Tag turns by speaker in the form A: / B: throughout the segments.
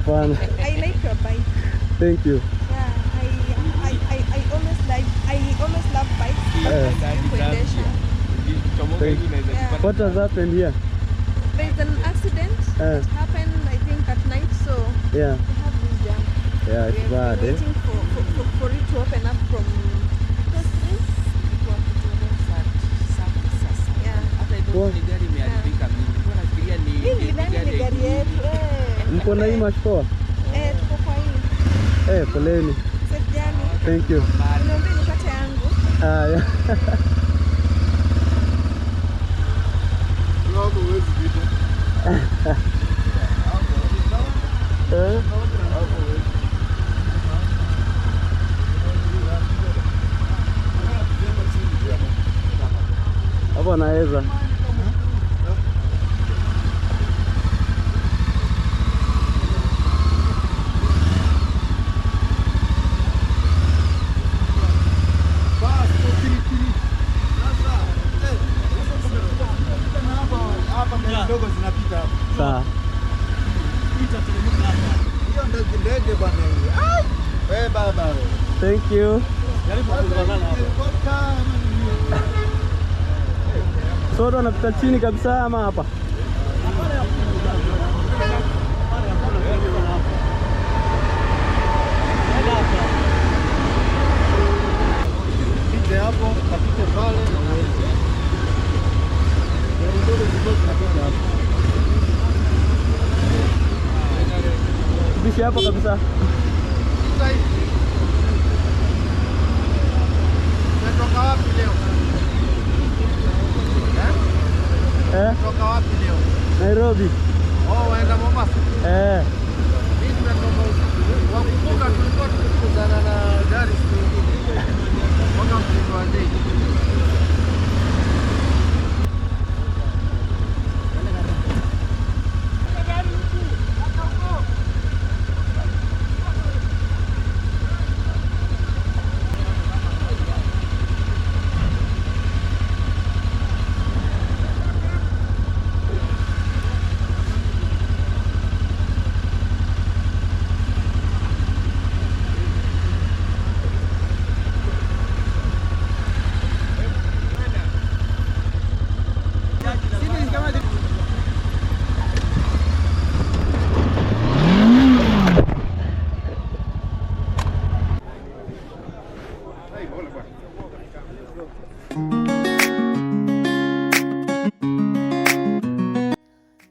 A: fun.
B: I like your bike.
A: Thank you.
B: Yeah, I always love bikes. Yeah.
A: What has happened here?
B: There's an accident that happened, I think, at night, so
A: Yeah.
B: we have this jam.
A: Yeah, it's
B: We're
A: bad,
B: waiting for it to open up from the street.
A: Mko na hii mashpoa?
B: Tuko kwa hii.
A: Poleni.
B: Safe journey.
A: Thank you.
B: Niombe nipate yangu.
A: Yeah. Hapo naweza. Sawa. Thank you. So tunapita chini kabisa ama hapa?
C: Pite hapo, kapite pale na uweze.
A: Bishi hapo kabisa.
C: Unatoka wapi leo? Unatoka wapi leo?
A: Nairobi.
C: Oh, waenda Mombasa? Mimi nimetoka usiku. Wakumbuka tulikuwa tukikutana na gari siku nyingine. Mpaka mlikuwa ndege.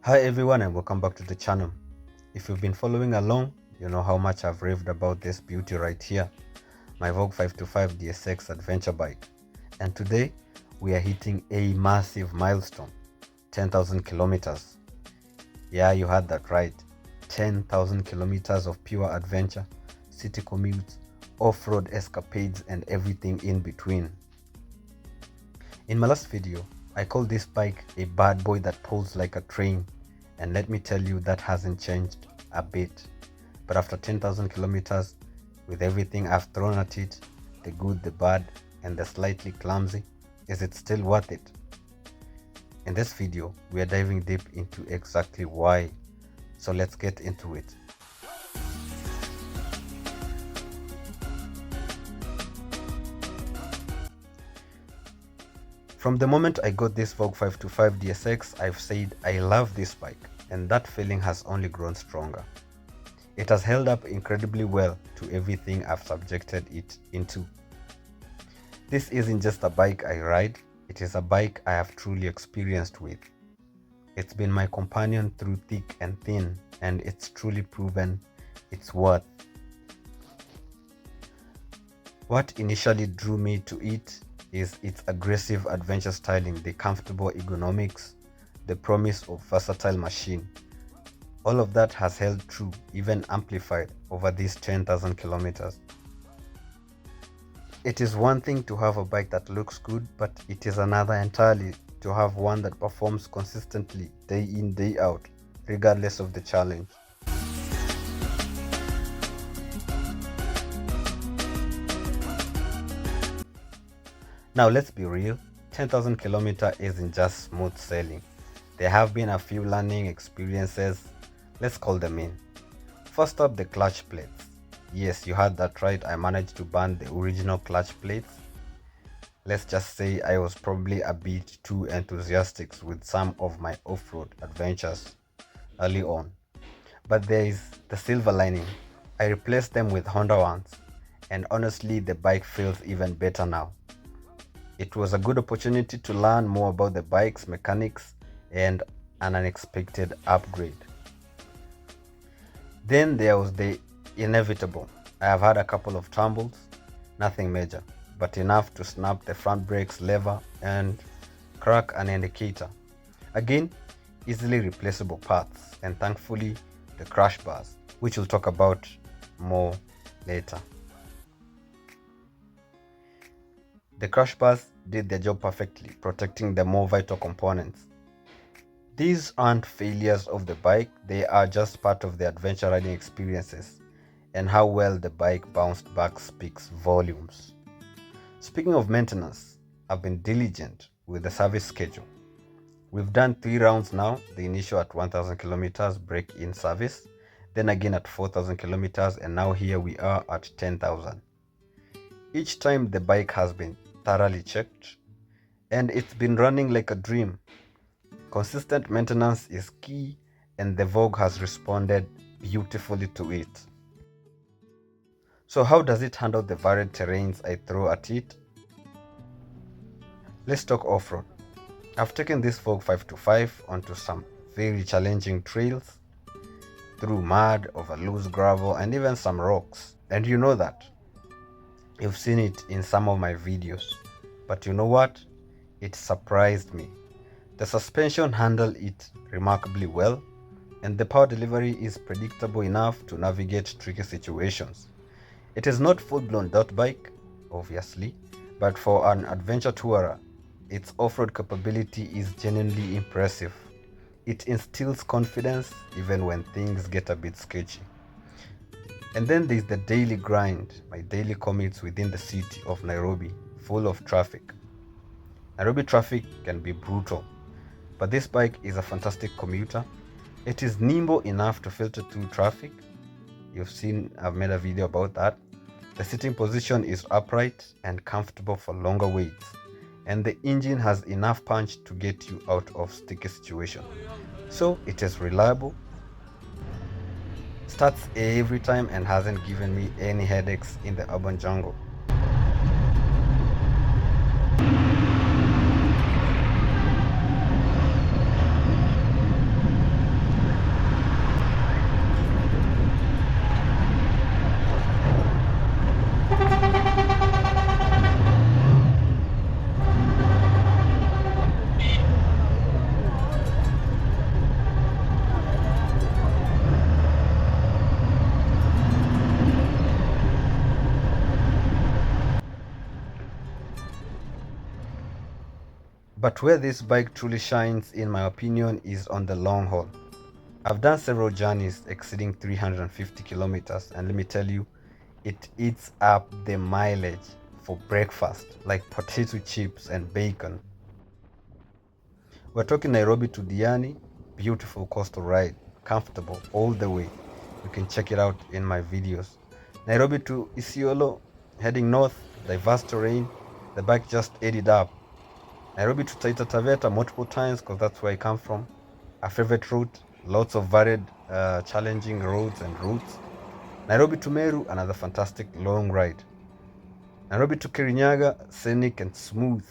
D: Hi everyone and welcome back to the channel. If you've been following along, you know how much I've raved about this beauty right here, my Voge 525DSX adventure bike. And today we are hitting a massive milestone, 10,000 kilometers. Yeah, you heard that right, 10,000 kilometers of pure adventure, city commutes, off-road escapades and everything in between. In my last video, I called this bike a bad boy that pulls like a train, and let me tell you that hasn't changed a bit. But after 10,000 kilometers, with everything I've thrown at it, the good, the bad, and the slightly clumsy, is it still worth it? In this video, we are diving deep into exactly why, so let's get into it. From the moment I got this Voge 525DSX, I've said I love this bike, and that feeling has only grown stronger. It has held up incredibly well to everything I've subjected it into. This isn't just a bike I ride, it is a bike I have truly experienced with. It's been my companion through thick and thin, and it's truly proven its worth. What initially drew me to it is its aggressive adventure styling, the comfortable ergonomics, the promise of versatile machine. All of that has held true, even amplified over these 10,000 kilometers. It is one thing to have a bike that looks good, but it is another entirely to have one that performs consistently day in, day out, regardless of the challenge. Now let's be real, 10,000 kilometers isn't just smooth sailing. There have been a few learning experiences, let's call them in. First up, the clutch plates. Yes, you heard that right, I managed to burn the original clutch plates. Let's just say I was probably a bit too enthusiastic with some of my off-road adventures early on. But there is the silver lining. I replaced them with Honda ones, and honestly the bike feels even better now. It was a good opportunity to learn more about the bike's mechanics and an unexpected upgrade. Then there was the inevitable. I have had a couple of tumbles, nothing major, but enough to snap the front brakes lever and crack an indicator. Again, easily replaceable parts, and thankfully the crash bars, which we'll talk about more later. The crash bars did their job perfectly, protecting the more vital components. These aren't failures of the bike, they are just part of the adventure riding experiences, and how well the bike bounced back speaks volumes. Speaking of maintenance, I've been diligent with the service schedule. We've done 3 rounds now, the initial at 1000 kilometers break-in service, then again at 4000 kilometers, and now here we are at 10,000. Each time the bike has been thoroughly checked, and it's been running like a dream. Consistent maintenance is key, and the Vogue has responded beautifully to it. So how does it handle the varied terrains I throw at it? Let's talk off-road. I've taken this Vogue 525 onto some very challenging trails, through mud, over loose gravel, and even some rocks. And you know that. You've seen it in some of my videos. But you know what? It surprised me. The suspension handled it remarkably well, and the power delivery is predictable enough to navigate tricky situations. It is not full-blown dirt bike, obviously, but for an adventure tourer, its off-road capability is genuinely impressive. It instills confidence even when things get a bit sketchy. And then there's the daily grind, my daily commutes within the city of Nairobi, full of traffic. Nairobi traffic can be brutal, but this bike is a fantastic commuter. It is nimble enough to filter through traffic. You've seen, I've made a video about that. The sitting position is upright and comfortable for longer waits, and the engine has enough punch to get you out of sticky situations. So it is reliable, starts every time, and hasn't given me any headaches in the urban jungle. But where this bike truly shines, in my opinion, is on the long haul. I've done several journeys exceeding 350 kilometers, and let me tell you, it eats up the mileage for breakfast, like potato chips and bacon. We're talking Nairobi to Diani, beautiful coastal ride, comfortable all the way. You can check it out in my videos. Nairobi to Isiolo, heading north, diverse terrain, the bike just ate it up. Nairobi to Taita Taveta multiple times because that's where I come from. A favorite route, lots of varied challenging roads and routes. Nairobi to Meru, another fantastic long ride. Nairobi to Kirinyaga, scenic and smooth.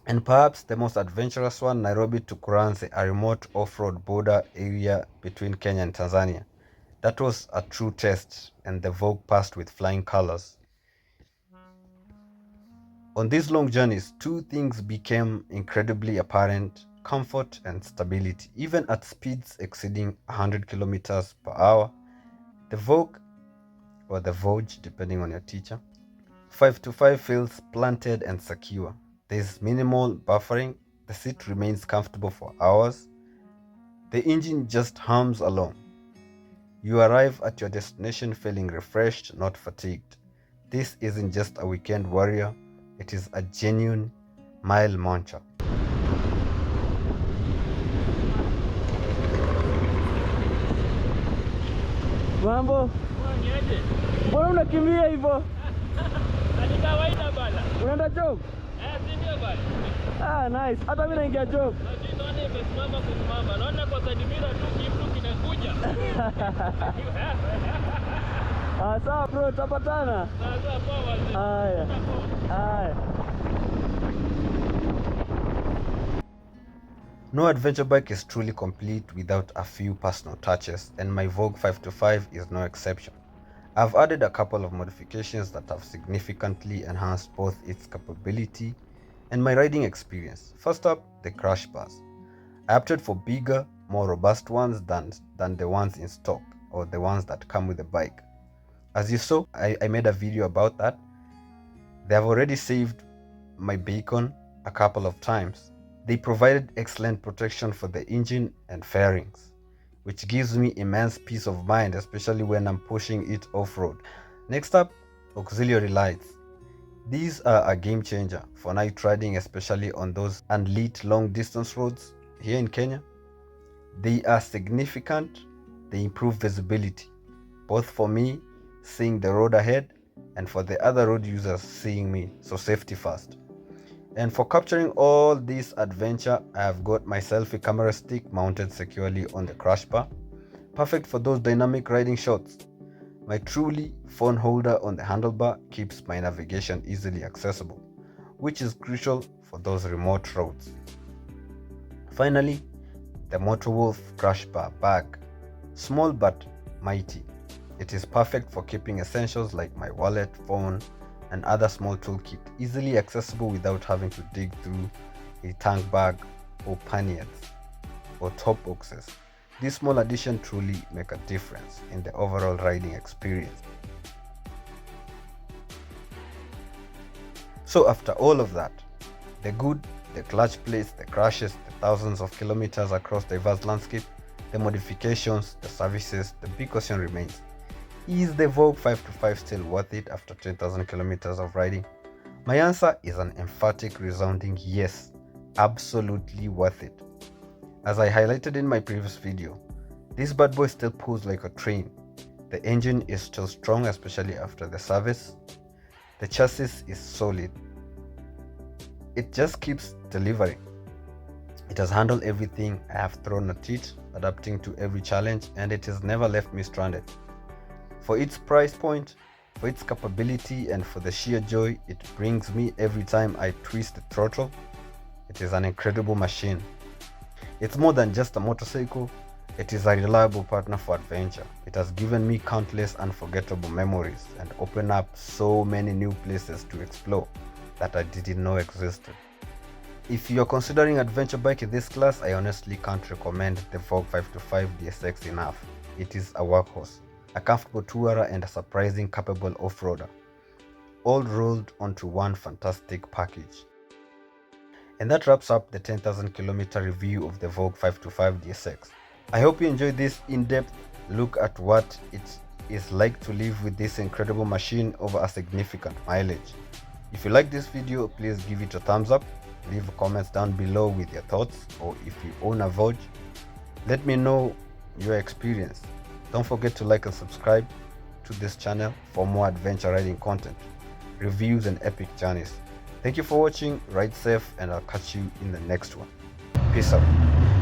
D: And perhaps the most adventurous one, Nairobi to Kuranze, a remote off-road border area between Kenya and Tanzania. That was a true test, and the Vogue passed with flying colors. On these long journeys, 2 things became incredibly apparent: comfort and stability. Even at speeds exceeding 100 kilometers per hour, the Vogue, or the Voge, depending on your teacher, 525 feels planted and secure. There's minimal buffering, the seat remains comfortable for hours, the engine just hums along. You arrive at your destination feeling refreshed, not fatigued. This isn't just a weekend warrior, it is a genuine mile muncher.
A: Mambo? Mbona unakimbia hivyo?
E: Ni kawaida bana.
A: Unaenda job?
E: Si ndio bana.
A: Nice. Hata mimi naingia job.
E: Naona nimesimama kusimama. Naona kwa Tadimira tu kitu kinakuja.
A: Sawa bro, tutapatana.
E: Sawa poa wazee.
A: Haya.
D: No adventure bike is truly complete without a few personal touches, and my Vogue 525 is no exception. I've added a couple of modifications that have significantly enhanced both its capability and my riding experience. First up, the crash bars. I opted for bigger, more robust ones than the ones in stock, or the ones that come with the bike. As you saw, I made a video about that. They have already saved my bacon a couple of times. They provided excellent protection for the engine and fairings, which gives me immense peace of mind, especially when I'm pushing it off-road. Next up, auxiliary lights. These are a game changer for night riding, especially on those unlit long distance roads here in Kenya. They are significant. They improve visibility, both for me seeing the road ahead and for the other road users seeing me, so safety first. And for capturing all this adventure, I have got my selfie camera stick mounted securely on the crash bar, perfect for those dynamic riding shots. My truly phone holder on the handlebar keeps my navigation easily accessible, which is crucial for those remote roads. Finally, the Motorwolf crash bar bag, small but mighty. It is perfect for keeping essentials like my wallet, phone, and other small toolkit easily accessible without having to dig through a tank bag or panniers or top boxes. This small addition truly make a difference in the overall riding experience. So after all of that, the good, the clutch plates, the crashes, the thousands of kilometers across diverse landscape, the modifications, the services, the big question remains: is the Vogue 525 still worth it after 10,000 kilometers of riding? My answer is an emphatic, resounding yes, absolutely worth it. As I highlighted in my previous video, this bad boy still pulls like a train. The engine is still strong, especially after the service. The chassis is solid. It just keeps delivering. It has handled everything I have thrown at it, adapting to every challenge, and it has never left me stranded. For its price point, for its capability, and for the sheer joy it brings me every time I twist the throttle, it is an incredible machine. It's more than just a motorcycle, it is a reliable partner for adventure. It has given me countless unforgettable memories and opened up so many new places to explore that I didn't know existed. If you're considering adventure bike in this class, I honestly can't recommend the Vogue 525DSX enough. It is a workhorse, a comfortable tourer, and a surprising capable off-roader, all rolled onto one fantastic package. And that wraps up the 10,000 kilometer review of the Vogue 525DSX. I hope you enjoyed this in-depth look at what it is like to live with this incredible machine over a significant mileage. If you like this video, please give it a thumbs up, leave comments down below with your thoughts, or if you own a Vogue, let me know your experience. Don't forget to like and subscribe to this channel for more adventure riding content, reviews, and epic journeys. Thank you for watching, ride safe, and I'll catch you in the next one. Peace out.